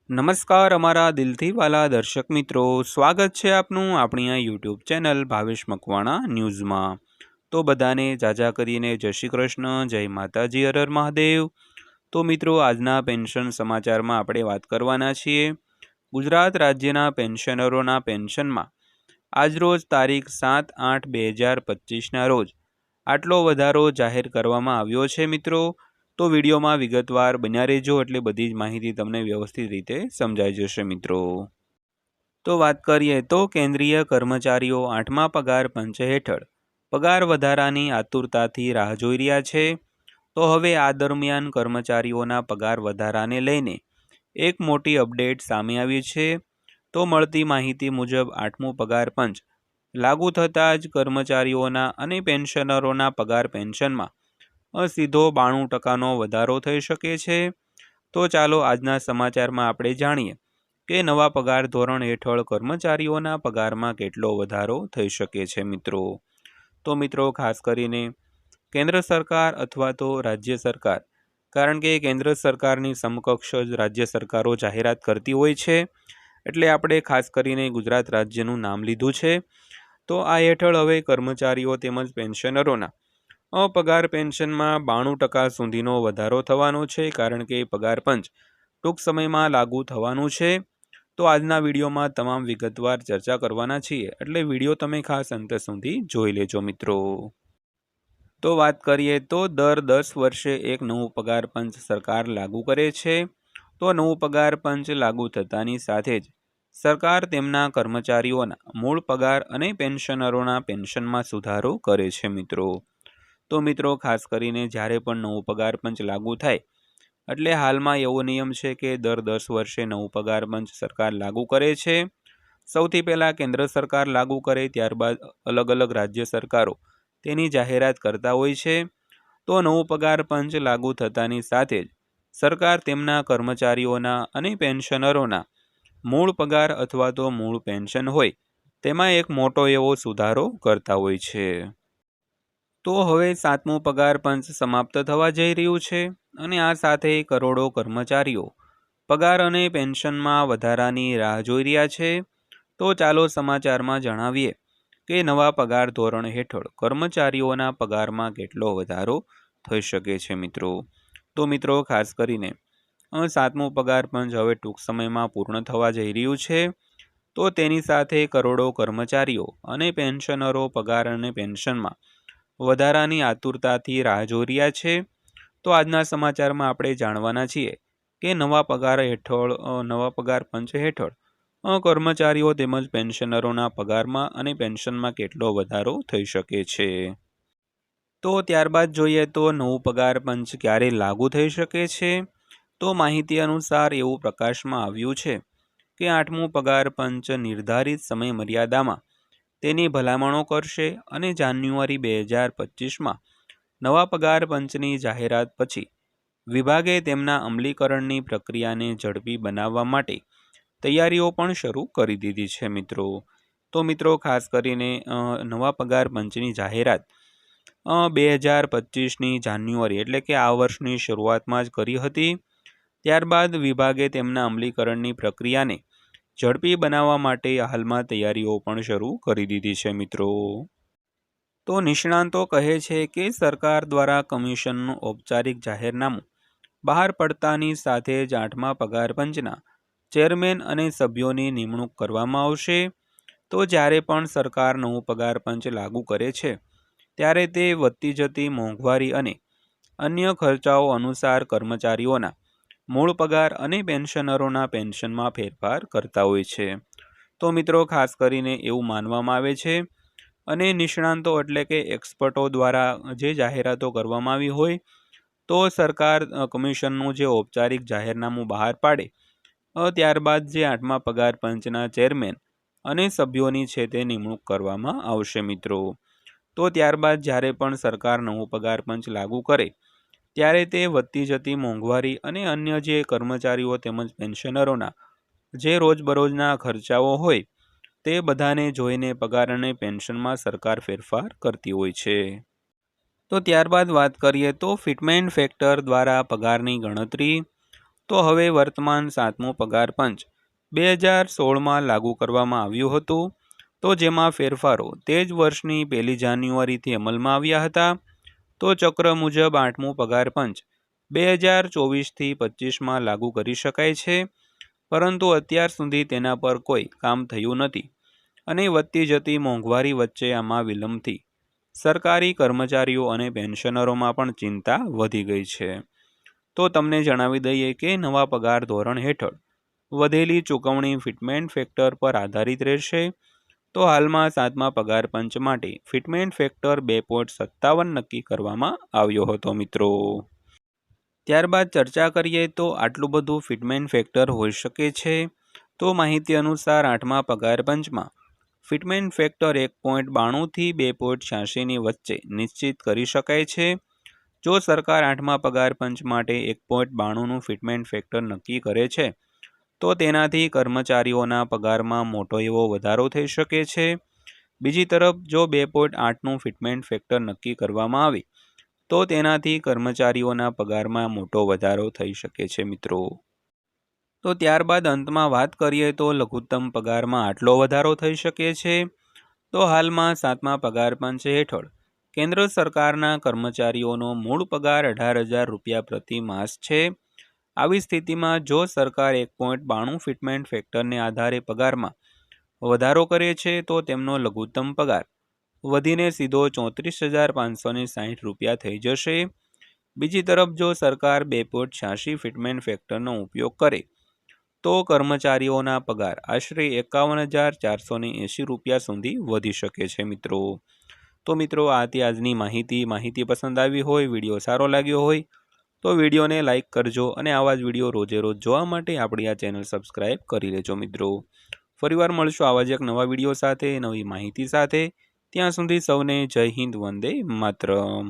નમસ્કાર અમારા દિલથી વાલા દર્શક મિત્રો, સ્વાગત છે આપનું આપણી આ યુટ્યુબ ચેનલ ભાવેશ મકવાણા ન્યૂઝમાં। તો બધાને જાજા કરીને જય શ્રી કૃષ્ણ, જય માતાજી, હર હર મહાદેવ। તો મિત્રો, આજના પેન્શન સમાચારમાં આપણે વાત કરવાના છીએ ગુજરાત રાજ્યના પેન્શનરોના પેન્શનમાં આજરોજ તારીખ 7/8/2025ના રોજ આટલો વધારો જાહેર કરવામાં આવ્યો છે મિત્રો। તો વિડીયોમાં વિગતવાર બન્યા રહેજો એટલે બધી જ માહિતી તમને વ્યવસ્થિત રીતે સમજાઈ જશે મિત્રો। તો વાત કરીએ તો કેન્દ્રીય કર્મચારીઓ 8મા પગાર પંચ હેઠળ પગાર વધારાની આતુરતાથી રાહ જોઈ રહ્યા છે। તો હવે આ દરમિયાન કર્મચારીઓના પગાર વધારાને લઈને એક મોટી અપડેટ સામે આવી છે। તો મળતી માહિતી મુજબ 8મું પગાર પંચ લાગુ થતાં જ કર્મચારીઓના અને પેન્શનરોના પગાર પેન્શનમાં સીધો 92%નો વધારો થઈ શકે છે। તો ચાલો આજના સમાચારમાં આપણે જાણીએ કે નવા પગાર ધોરણ હેઠળ કર્મચારીઓના પગારમાં કેટલો વધારો થઈ શકે છે મિત્રો। તો મિત્રો, ખાસ કરીને કેન્દ્ર સરકાર અથવા તો રાજ્ય સરકાર, કારણ કે કેન્દ્ર સરકારની સમકક્ષ જ રાજ્ય સરકારો જાહેરાત કરતી હોય છે, એટલે આપણે ખાસ કરીને ગુજરાત રાજ્યનું નામ લીધું છે। તો આ હેઠળ હવે કર્મચારીઓ તેમજ પેન્શનરોના પગાર પેન્શનમાં 92% સુધીનો વધારો થવાનો છે, કારણ કે પગાર પંચ ટૂંક સમયમાં લાગુ થવાનું છે। તો આજના વિડીયોમાં તમામ વિગતવાર ચર્ચા કરવાના છીએ, એટલે વિડીયો તમે ખાસ અંત સુધી જોઈ લેજો મિત્રો। તો વાત કરીએ તો દર 10 વર્ષે એક નવું પગાર પંચ સરકાર લાગુ કરે છે। તો નવું પગાર પંચ લાગુ થતાની સાથે જ સરકાર તેમના કર્મચારીઓના મૂળ પગાર અને પેન્શનરોના પેન્શનમાં સુધારો કરે છે મિત્રો। તો મિત્રો, ખાસ કરીને જ્યારે પણ નવું પગાર પંચ લાગુ થાય એટલે હાલમાં એવો નિયમ છે કે દર 10 વર્ષે નવું પગાર પંચ સરકાર લાગુ કરે છે। સૌથી પહેલાં કેન્દ્ર સરકાર લાગુ કરે, ત્યારબાદ અલગ અલગ રાજ્ય સરકારો તેની જાહેરાત કરતા હોય છે। તો નવું પગાર પંચ લાગુ થતાની સાથે જ સરકાર તેમના કર્મચારીઓના અને પેન્શનરોના મૂળ પગાર અથવા તો મૂળ પેન્શન હોય તેમાં એક મોટો એવો સુધારો કરતા હોય છે। તો હવે 7મું પગાર પંચ સમાપ્ત થવા જઈ રહ્યું છે અને આ સાથે કરોડો કર્મચારીઓ પગાર અને પેન્શનમાં વધારાની રાહ જોઈ રહ્યા છે। તો ચાલો સમાચારમાં જણાવીએ કે નવા પગાર ધોરણ હેઠળ કર્મચારીઓના પગારમાં કેટલો વધારો થઈ શકે છે મિત્રો। તો મિત્રો, ખાસ કરીને 7મું પગાર પંચ હવે ટૂંક સમયમાં પૂર્ણ થવા જઈ રહ્યું છે। તો તેની સાથે કરોડો કર્મચારીઓ અને પેન્શનરો પગાર અને પેન્શનમાં વધારાની આતુરતાથી રાહ જોઈ રહ્યા છે। તો આજના સમાચારમાં આપણે જાણવાના છીએ કે નવા પગાર પંચ હેઠળ કર્મચારીઓ તેમજ પેન્શનરોના પગારમાં અને પેન્શનમાં કેટલો વધારો થઈ શકે છે। તો ત્યારબાદ જોઈએ તો નવું પગાર પંચ ક્યારે લાગુ થઈ શકે છે। તો માહિતી અનુસાર એવું પ્રકાશમાં આવ્યું છે કે 8મું પગાર પંચ નિર્ધારિત સમય મર્યાદામાં તેની ભલામણો કરશે અને જાન્યુઆરી 2025માં નવા પગાર પંચની જાહેરાત પછી વિભાગે તેમના અમલીકરણની પ્રક્રિયાને ઝડપી બનાવવા માટે તૈયારીઓ પણ શરૂ કરી દીધી છે મિત્રો। તો મિત્રો, ખાસ કરીને નવા પગાર પંચની જાહેરાત 2025ની જાન્યુઆરી એટલે કે આ વર્ષની શરૂઆતમાં જ કરી હતી। ત્યારબાદ વિભાગે તેમના અમલીકરણની પ્રક્રિયાને ઝડપી બનાવવા માટે હાલમાં તૈયારીઓ પણ શરૂ કરી દીધી છે મિત્રો। તો નિષ્ણાંતો કહે છે કે સરકાર દ્વારા કમિશનનું ઔપચારિક જાહેરનામું બહાર પડતાની સાથે જ 8મા પગાર પંચના ચેરમેન અને સભ્યોની નિમણૂક કરવામાં આવશે। તો જ્યારે પણ સરકાર નવું પગાર પંચ લાગુ કરે છે ત્યારે તે વધતી જતી મોંઘવારી અને અન્ય ખર્ચાઓ અનુસાર કર્મચારીઓના મૂળ પગાર અને પેન્શનરોના પેન્શનમાં ફેરફાર કરતા હોય છે। તો મિત્રો, ખાસ કરીને એવું માનવામાં આવે છે અને નિષ્ણાંતો એટલે કે એક્સપર્ટો દ્વારા જે જાહેરાતો કરવામાં આવી હોય તો સરકાર કમિશનનું જે ઔપચારિક જાહેરનામું બહાર પાડે ત્યારબાદ જે 8મા પગાર પંચના ચેરમેન અને સભ્યોની છે તે નિમણૂક કરવામાં આવશે મિત્રો। તો ત્યારબાદ જ્યારે પણ સરકાર નવું પગાર પંચ લાગુ કરે ત્યારે તે વધતી જતી મોંઘવારી અને અન્ય જે કર્મચારીઓ તેમજ પેન્શનરોના જે રોજબરોજના ખર્ચાઓ હોય તે બધાને જોઈને પગાર અને પેન્શનમાં સરકાર ફેરફાર કરતી હોય છે। તો ત્યારબાદ વાત કરીએ તો ફિટમેન્ટ ફેક્ટર દ્વારા પગારની ગણતરી। તો હવે વર્તમાન 7મું પગાર પંચ 2016માં લાગુ કરવામાં આવ્યું હતું, તો જેમાં ફેરફારો તે જ વર્ષની 1 જાન્યુઆરીથી અમલમાં આવ્યા હતા. તો ચક્ર મુજબ 8મું પગાર પંચ 2024થી 25માં લાગુ કરી શકાય છે, પરંતુ અત્યાર સુધી તેના પર કોઈ કામ થયું નથી અને વધતી જતી મોંઘવારી વચ્ચે આમાં વિલંબથી સરકારી કર્મચારીઓ અને પેન્શનરોમાં પણ ચિંતા વધી ગઈ છે. તો તમને જણાવી દઈએ કે નવા પગાર ધોરણ હેઠળ વધેલી ચૂકવણી ફિટમેન્ટ ફેક્ટર પર આધારિત રહેશે. તો હાલમાં 7મા પગાર પંચ માટે ફિટમેન્ટ ફેક્ટર 2.57 નક્કી કરવામાં આવ્યો હતો મિત્રો. ત્યારબાદ ચર્ચા કરીએ તો આટલું બધું ફિટમેન્ટ ફેક્ટર હોઈ શકે છે. તો માહિતી અનુસાર 8મા પગાર પંચમાં ફિટમેન્ટ ફેક્ટર 1.92થી 2.86ની વચ્ચે નિશ્ચિત કરી શકાય છે. જો સરકાર 8મા પગાર પંચ માટે 1.92નું ફિટમેન્ટ ફેક્ટર નક્કી કરે છે, તો તેનાથી કર્મચારીઓના પગારમાં મોટો એવો વધારો થઈ શકે છે. બીજી તરફ જો 2.8નું ફિટમેન્ટ ફેક્ટર નક્કી કરવામાં આવે તો તેનાથી કર્મચારીઓના પગારમાં મોટો વધારો થઈ શકે છે મિત્રો. તો ત્યારબાદ અંતમાં વાત કરીએ તો લઘુત્તમ પગારમાં આટલો વધારો થઈ શકે છે. તો હાલમાં 7મા પગાર પંચ હેઠળ કેન્દ્ર સરકારના કર્મચારીઓનો મૂળ પગાર 18,000 રૂપિયા પ્રતિ માસ છે. આવી સ્થિતિમાં જો સરકાર 1.92 ફિટમેન્ટ ફેક્ટરને આધારે પગારમાં વધારો કરે છે, તો તેમનો લઘુત્તમ પગાર વધીને સીધો 34,560 રૂપિયા થઈ જશે. બીજી તરફ જો સરકાર 2.86 ફિટમેન્ટ ફેક્ટરનો ઉપયોગ કરે તો કર્મચારીઓના પગાર આશરે 51,480 રૂપિયા સુધી વધી શકે છે મિત્રો. તો મિત્રો આ હતી આજની માહિતી પસંદ આવી હોય, વિડીયો સારો લાગ્યો હોય તો વિડીયોને લાઇક કરજો અને આવા જ વિડીયો રોજે રોજ જોવા માટે આપણી આ ચેનલ સબસ્ક્રાઈબ કરી લેજો મિત્રો. ફરીવાર મળશું આવા જ એક નવા વિડીયો સાથે, નવી માહિતી સાથે. ત્યાં સુધી સૌને જય હિન્દ, વંદે માતરમ.